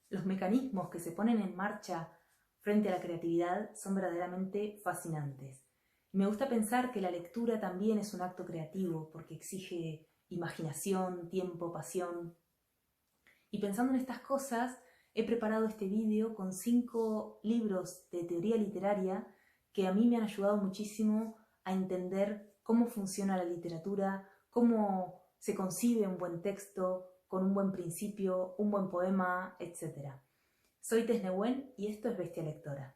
Los mecanismos que se ponen en marcha frente a la creatividad son verdaderamente fascinantes. Y me gusta pensar que la lectura también es un acto creativo porque exige imaginación, tiempo, pasión. Y pensando en estas cosas, he preparado este vídeo con 5 libros de teoría literaria que a mí me han ayudado muchísimo a entender cómo funciona la literatura, cómo se concibe un buen texto, con un buen principio, un buen poema, etc. Soy Tess Nehuen y esto es Bestia Lectora.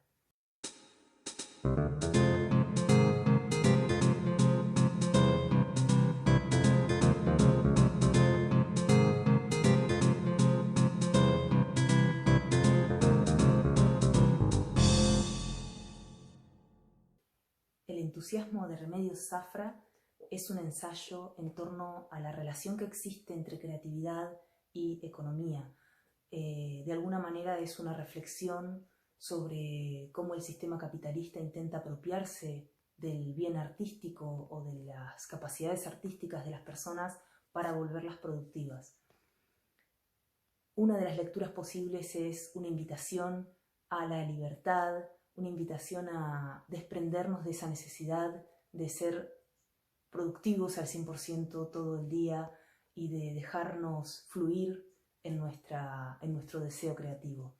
El entusiasmo de Remedios Zafra es un ensayo en torno a la relación que existe entre creatividad y economía. De alguna manera es una reflexión sobre cómo el sistema capitalista intenta apropiarse del bien artístico o de las capacidades artísticas de las personas para volverlas productivas. Una de las lecturas posibles es una invitación a la libertad, una invitación a desprendernos de esa necesidad de ser productivos al 100% todo el día y de dejarnos fluir en nuestro deseo creativo.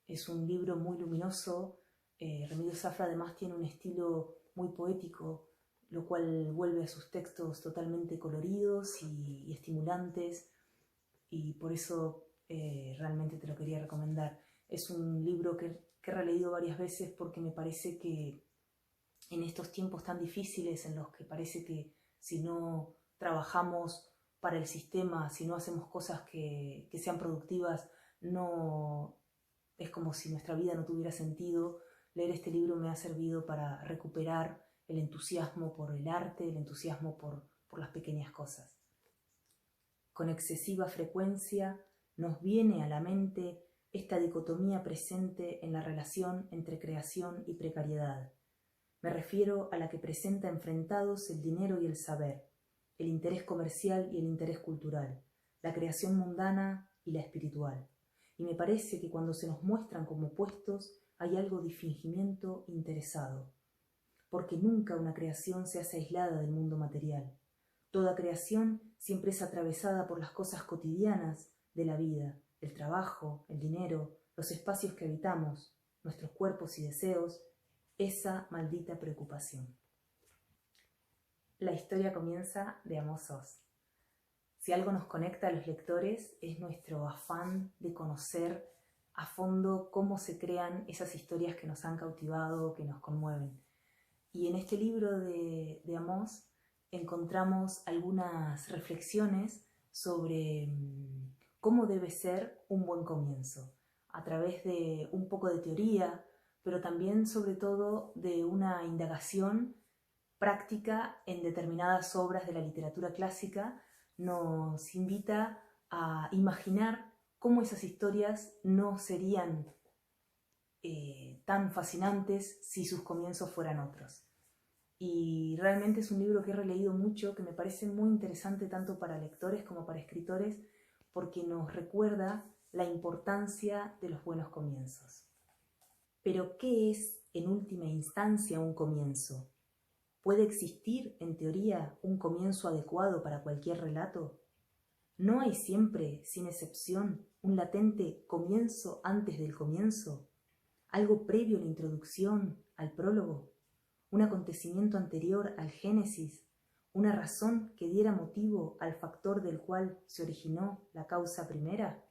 Es un libro muy luminoso. Remedios Zafra además tiene un estilo muy poético, lo cual vuelve a sus textos totalmente coloridos y estimulantes, y por eso realmente te lo quería recomendar. Es un libro que he releído varias veces porque me parece que en estos tiempos tan difíciles en los que parece que si no trabajamos para el sistema, si no hacemos cosas que sean productivas, no es como si nuestra vida no tuviera sentido. Leer este libro me ha servido para recuperar el entusiasmo por el arte, el entusiasmo por las pequeñas cosas. Con excesiva frecuencia nos viene a la mente esta dicotomía presente en la relación entre creación y precariedad. Me refiero a la que presenta enfrentados el dinero y el saber, el interés comercial y el interés cultural, la creación mundana y la espiritual. Y me parece que cuando se nos muestran como opuestos hay algo de fingimiento interesado, porque nunca una creación se hace aislada del mundo material. Toda creación siempre es atravesada por las cosas cotidianas de la vida, el trabajo, el dinero, los espacios que habitamos, nuestros cuerpos y deseos, esa maldita preocupación. La historia comienza de Amos Oz. Si algo nos conecta a los lectores es nuestro afán de conocer a fondo cómo se crean esas historias que nos han cautivado, que nos conmueven. Y en este libro de Amos encontramos algunas reflexiones sobre cómo debe ser un buen comienzo, a través de un poco de teoría, pero también sobre todo de una indagación práctica en determinadas obras de la literatura clásica. Nos invita a imaginar cómo esas historias no serían tan fascinantes si sus comienzos fueran otros. Y realmente es un libro que he releído mucho, que me parece muy interesante tanto para lectores como para escritores, porque nos recuerda la importancia de los buenos comienzos. Pero, ¿qué es en última instancia un comienzo? ¿Puede existir, en teoría, un comienzo adecuado para cualquier relato? ¿No hay siempre, sin excepción, un latente comienzo antes del comienzo? ¿Algo previo a la introducción, al prólogo? ¿Un acontecimiento anterior al génesis? ¿Una razón que diera motivo al factor del cual se originó la causa primera?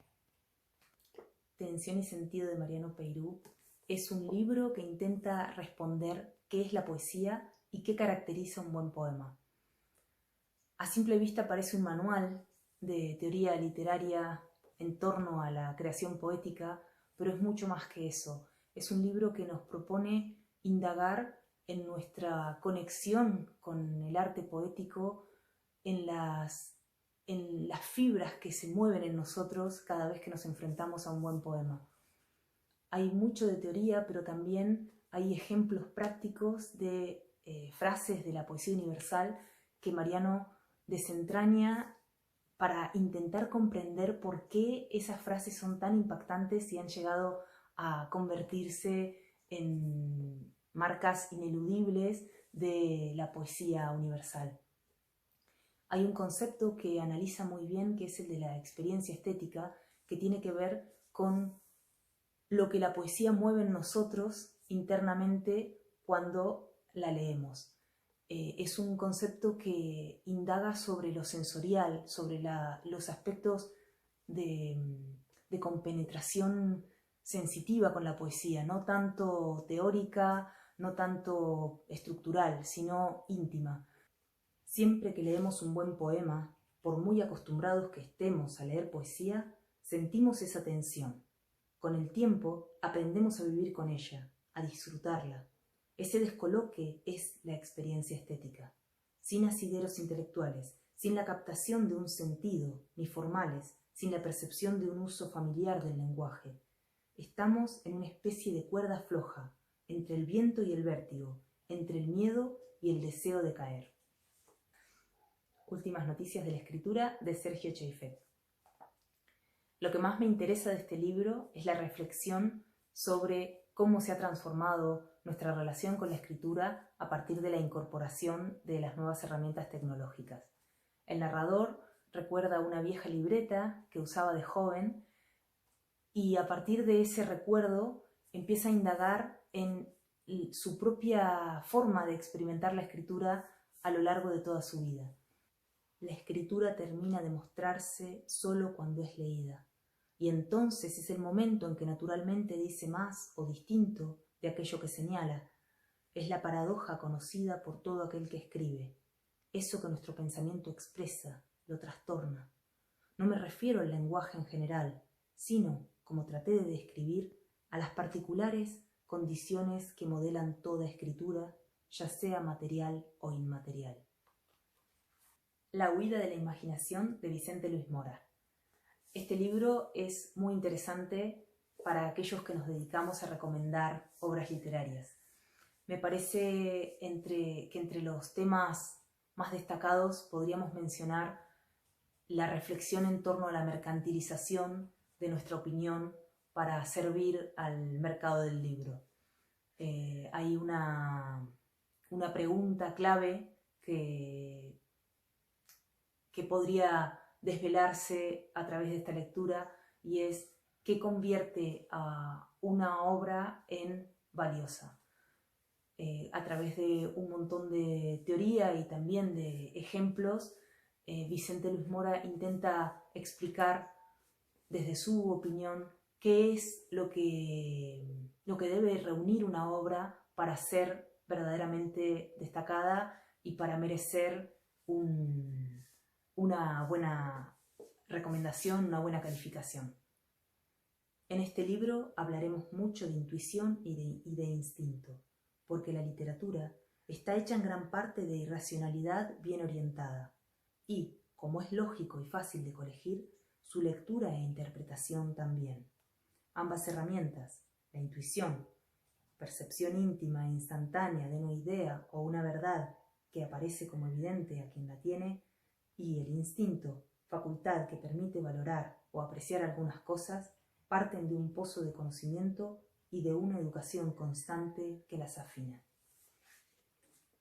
Tensión y sentido de Mariano Peiró es un libro que intenta responder qué es la poesía y qué caracteriza un buen poema. A simple vista parece un manual de teoría literaria en torno a la creación poética, pero es mucho más que eso. Es un libro que nos propone indagar en nuestra conexión con el arte poético, en las fibras que se mueven en nosotros cada vez que nos enfrentamos a un buen poema. Hay mucho de teoría, pero también hay ejemplos prácticos de frases de la poesía universal que Mariano desentraña para intentar comprender por qué esas frases son tan impactantes y han llegado a convertirse en marcas ineludibles de la poesía universal. Hay un concepto que analiza muy bien, que es el de la experiencia estética, que tiene que ver con lo que la poesía mueve en nosotros internamente cuando la leemos. Es un concepto que indaga sobre lo sensorial, sobre los aspectos de compenetración sensitiva con la poesía, no tanto teórica, no tanto estructural, sino íntima. Siempre que leemos un buen poema, por muy acostumbrados que estemos a leer poesía, sentimos esa tensión. Con el tiempo aprendemos a vivir con ella, a disfrutarla. Ese descoloque es la experiencia estética. Sin asideros intelectuales, sin la captación de un sentido, ni formales, sin la percepción de un uso familiar del lenguaje. Estamos en una especie de cuerda floja, entre el viento y el vértigo, entre el miedo y el deseo de caer. Últimas noticias de la escritura de Sergio Cheifet. Lo que más me interesa de este libro es la reflexión sobre cómo se ha transformado nuestra relación con la escritura a partir de la incorporación de las nuevas herramientas tecnológicas. El narrador recuerda una vieja libreta que usaba de joven y a partir de ese recuerdo empieza a indagar en su propia forma de experimentar la escritura a lo largo de toda su vida. La escritura termina de mostrarse solo cuando es leída, y entonces es el momento en que naturalmente dice más o distinto de aquello que señala. Es la paradoja conocida por todo aquel que escribe. Eso que nuestro pensamiento expresa, lo trastorna. No me refiero al lenguaje en general, sino, como traté de describir, a las particulares condiciones que modelan toda escritura, ya sea material o inmaterial. La huida de la imaginación de Vicente Luis Mora. Este libro es muy interesante para aquellos que nos dedicamos a recomendar obras literarias. Me parece que entre los temas más destacados podríamos mencionar la reflexión en torno a la mercantilización de nuestra opinión para servir al mercado del libro. Hay una pregunta clave que podría desvelarse a través de esta lectura, y es ¿qué convierte a una obra en valiosa? A través de un montón de teoría y también de ejemplos, Vicente Luis Mora intenta explicar desde su opinión qué es lo que debe reunir una obra para ser verdaderamente destacada y para merecer una buena recomendación, una buena calificación. En este libro hablaremos mucho de intuición y de instinto, porque la literatura está hecha en gran parte de irracionalidad bien orientada y, como es lógico y fácil de colegir, su lectura e interpretación también. Ambas herramientas, la intuición, percepción íntima e instantánea de una idea o una verdad que aparece como evidente a quien la tiene, y el instinto, facultad que permite valorar o apreciar algunas cosas, parten de un pozo de conocimiento y de una educación constante que las afina.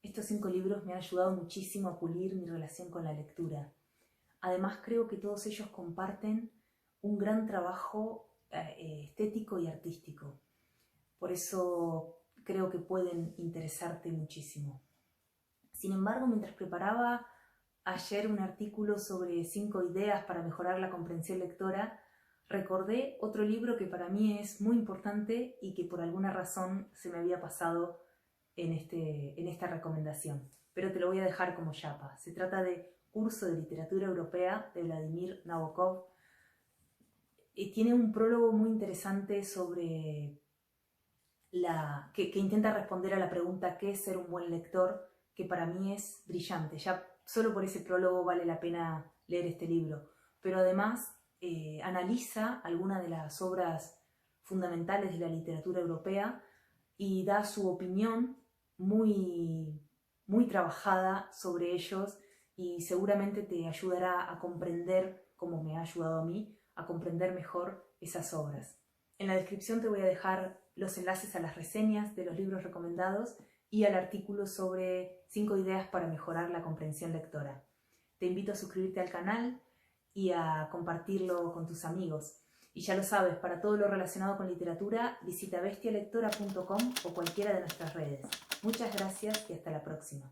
Estos 5 libros me han ayudado muchísimo a pulir mi relación con la lectura. Además, creo que todos ellos comparten un gran trabajo estético y artístico. Por eso creo que pueden interesarte muchísimo. Sin embargo, mientras preparaba ayer un artículo sobre 5 ideas para mejorar la comprensión lectora, recordé otro libro que para mí es muy importante y que por alguna razón se me había pasado en esta recomendación, pero te lo voy a dejar como chapa. Se trata de Curso de Literatura Europea de Vladimir Nabokov. Tiene un prólogo muy interesante sobre que intenta responder a la pregunta ¿qué es ser un buen lector?, que para mí es brillante. Ya solo por ese prólogo vale la pena leer este libro, pero además analiza algunas de las obras fundamentales de la literatura europea y da su opinión muy, muy trabajada sobre ellos, y seguramente te ayudará a comprender, como me ha ayudado a mí, a comprender mejor esas obras. En la descripción te voy a dejar los enlaces a las reseñas de los libros recomendados y al artículo sobre 5 ideas para mejorar la comprensión lectora. Te invito a suscribirte al canal y a compartirlo con tus amigos. Y ya lo sabes, para todo lo relacionado con literatura, visita bestialectora.com o cualquiera de nuestras redes. Muchas gracias y hasta la próxima.